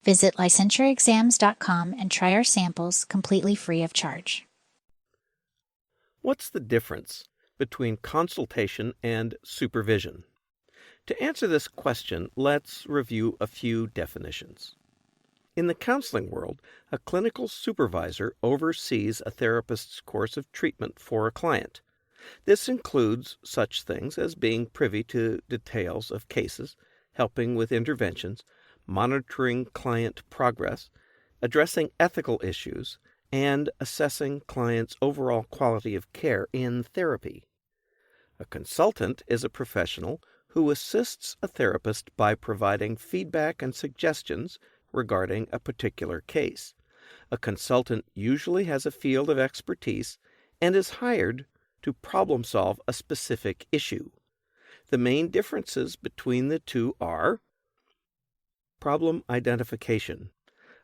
Visit licensureexams.com and try our samples completely free of charge. What's the difference between consultation and supervision? To answer this question, let's review a few definitions. In the counseling world, a clinical supervisor oversees a therapist's course of treatment for a client. This includes such things as being privy to details of cases, helping with interventions, monitoring client progress, addressing ethical issues, and assessing clients' overall quality of care in therapy. A consultant is a professional who assists a therapist by providing feedback and suggestions regarding a particular case. A consultant usually has a field of expertise and is hired to problem solve a specific issue. The main differences between the two are problem identification.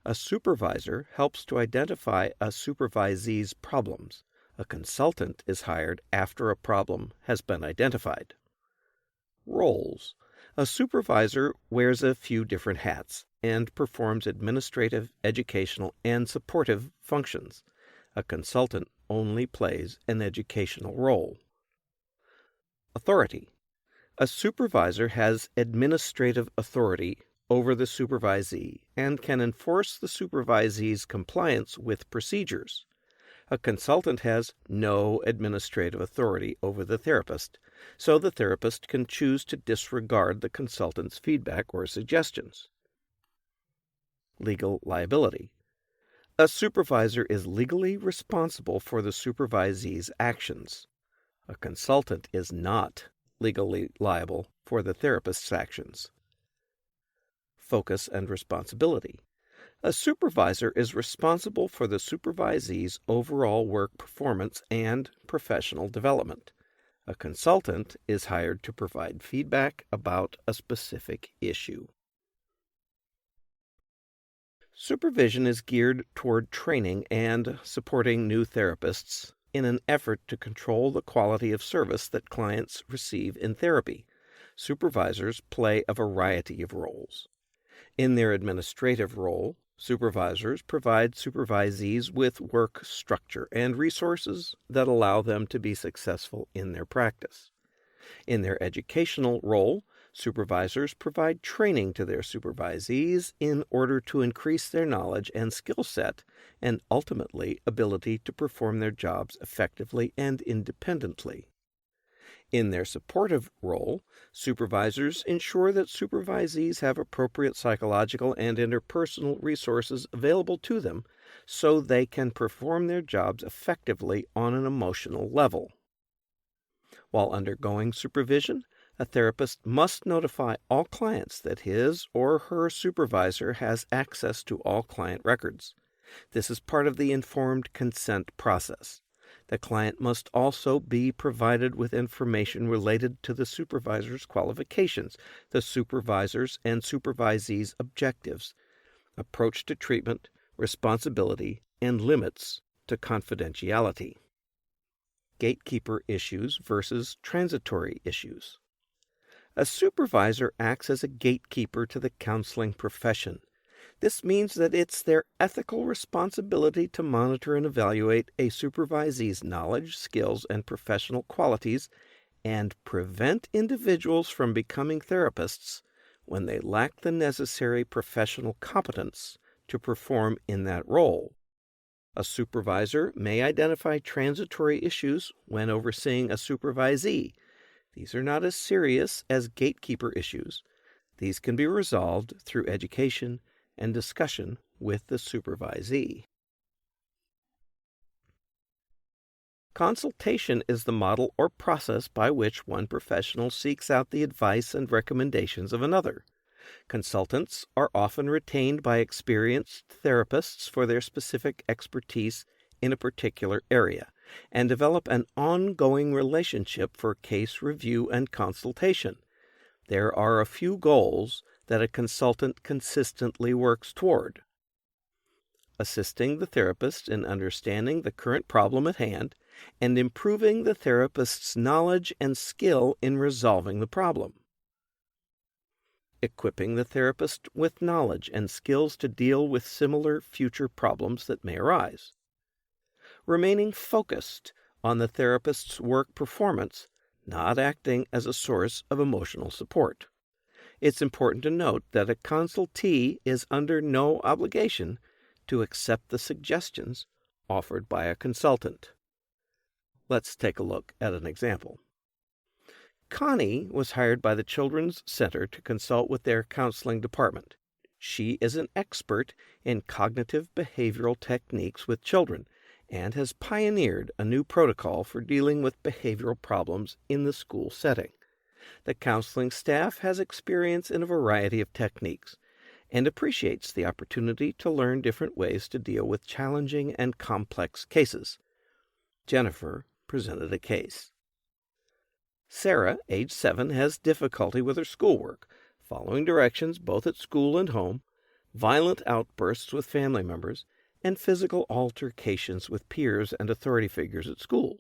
A supervisor helps to identify a supervisee's problems. A consultant is hired after a problem has been identified. Roles. A supervisor wears a few different hats and performs administrative, educational, and supportive functions. A consultant only plays an educational role. Authority. A supervisor has administrative authority over the supervisee and can enforce the supervisee's compliance with procedures. A consultant has no administrative authority over the therapist, so the therapist can choose to disregard the consultant's feedback or suggestions. Legal liability. A supervisor is legally responsible for the supervisee's actions. A consultant is not legally liable for the therapist's actions. Focus and responsibility. A supervisor is responsible for the supervisee's overall work performance and professional development. A consultant is hired to provide feedback about a specific issue. Supervision is geared toward training and supporting new therapists in an effort to control the quality of service that clients receive in therapy. Supervisors play a variety of roles. In their administrative role, supervisors provide supervisees with work structure and resources that allow them to be successful in their practice. In their educational role, supervisors provide training to their supervisees in order to increase their knowledge and skill set and ultimately ability to perform their jobs effectively and independently. In their supportive role, supervisors ensure that supervisees have appropriate psychological and interpersonal resources available to them so they can perform their jobs effectively on an emotional level. While undergoing supervision, a therapist must notify all clients that his or her supervisor has access to all client records. This is part of the informed consent process. The client must also be provided with information related to the supervisor's qualifications, the supervisor's and supervisee's objectives, approach to treatment, responsibility, and limits to confidentiality. Gatekeeper issues versus transitory issues. A supervisor acts as a gatekeeper to the counseling profession. This means that it's their ethical responsibility to monitor and evaluate a supervisee's knowledge, skills, and professional qualities and prevent individuals from becoming therapists when they lack the necessary professional competence to perform in that role. A supervisor may identify transitory issues when overseeing a supervisee. These are not as serious as gatekeeper issues. These can be resolved through education and discussion with the supervisee. Consultation is the model or process by which one professional seeks out the advice and recommendations of another. Consultants are often retained by experienced therapists for their specific expertise in a particular area and develop an ongoing relationship for case review and consultation. There are a few goals that a consultant consistently works toward: assisting the therapist in understanding the current problem at hand and improving the therapist's knowledge and skill in resolving the problem. equipping the therapist with knowledge and skills to deal with similar future problems that may arise. Remaining focused on the therapist's work performance, not acting as a source of emotional support. It's important to note that a consultee is under no obligation to accept the suggestions offered by a consultant. Let's take a look at an example. Connie was hired by the Children's Center to consult with their counseling department. She is an expert in cognitive behavioral techniques with children and has pioneered a new protocol for dealing with behavioral problems in the school setting. The counseling staff has experience in a variety of techniques and appreciates the opportunity to learn different ways to deal with challenging and complex cases. Jennifer presented a case. Sarah, age 7, has difficulty with her schoolwork, following directions both at school and home, violent outbursts with family members, and physical altercations with peers and authority figures at school.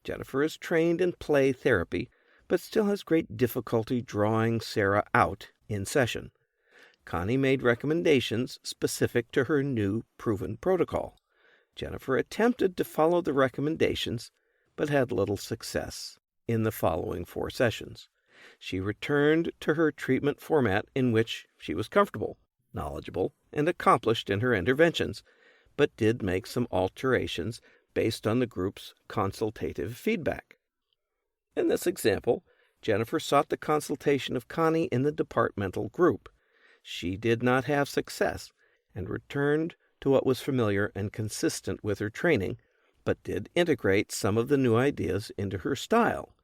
Jennifer is trained in play therapy, but still has great difficulty drawing Sarah out in session. Connie made recommendations specific to her new proven protocol. Jennifer attempted to follow the recommendations, but had little success in the following 4 sessions. She returned to her treatment format in which she was comfortable, knowledgeable, and accomplished in her interventions, but did make some alterations based on the group's consultative feedback. In this example, Jennifer sought the consultation of Connie in the departmental group. She did not have success and returned to what was familiar and consistent with her training, but did integrate some of the new ideas into her style.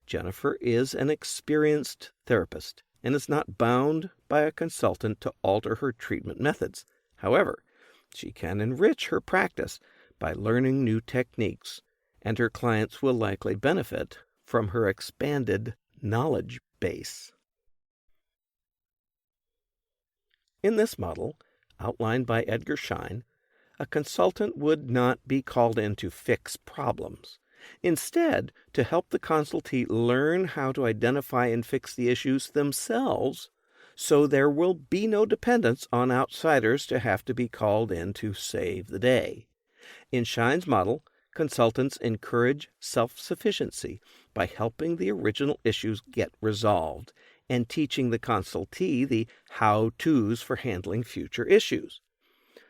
Jennifer is an experienced therapist and is not bound by a consultant to alter her treatment methods. However, she can enrich her practice by learning new techniques, and her clients will likely benefit from her expanded knowledge base. In this model, outlined by Edgar Schein, a consultant would not be called in to fix problems. Instead, to help the consultee learn how to identify and fix the issues themselves, so there will be no dependence on outsiders to have to be called in to save the day. In Schein's model, consultants encourage self-sufficiency by helping the original issues get resolved and teaching the consultee the how-tos for handling future issues.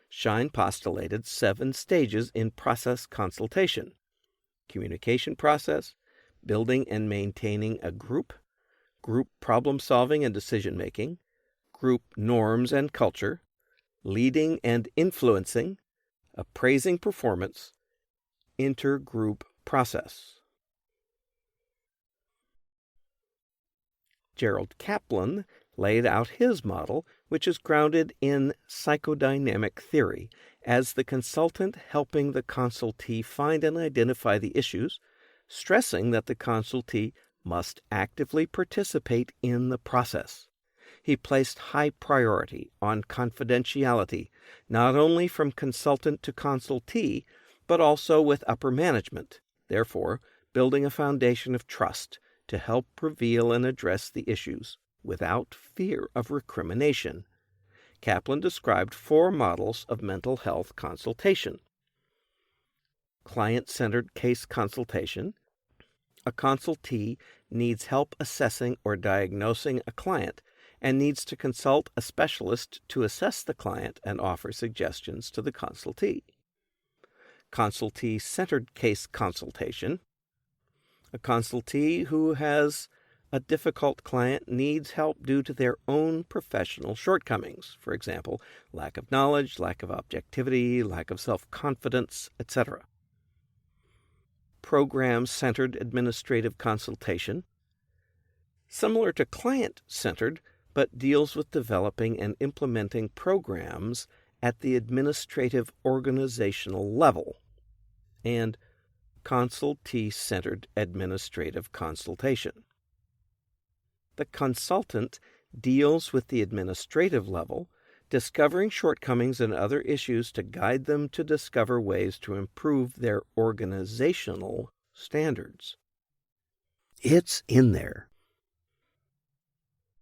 Schein postulated 7 stages in process consultation: communication process, building and maintaining a group problem-solving and decision-making, group norms and culture, leading and influencing, appraising performance, intergroup process. Gerald Kaplan laid out his model, which is grounded in psychodynamic theory, as the consultant helping the consultee find and identify the issues, stressing that the consultee must actively participate in the process. He placed high priority on confidentiality, not only from consultant to consultee, but also with upper management, therefore building a foundation of trust to help reveal and address the issues without fear of recrimination. Kaplan described 4 models of mental health consultation. Client-centered case consultation. A consultee needs help assessing or diagnosing a client and needs to consult a specialist to assess the client and offer suggestions to the consultee. Consultee-centered case consultation. A consultee who has a difficult client needs help due to their own professional shortcomings, for example, lack of knowledge, lack of objectivity, lack of self-confidence, etc. Program-centered administrative consultation. Similar to client-centered, but deals with developing and implementing programs at the administrative organizational level. And consultee-centered administrative consultation. The consultant deals with the administrative level, discovering shortcomings and other issues to guide them to discover ways to improve their organizational standards. It's in there.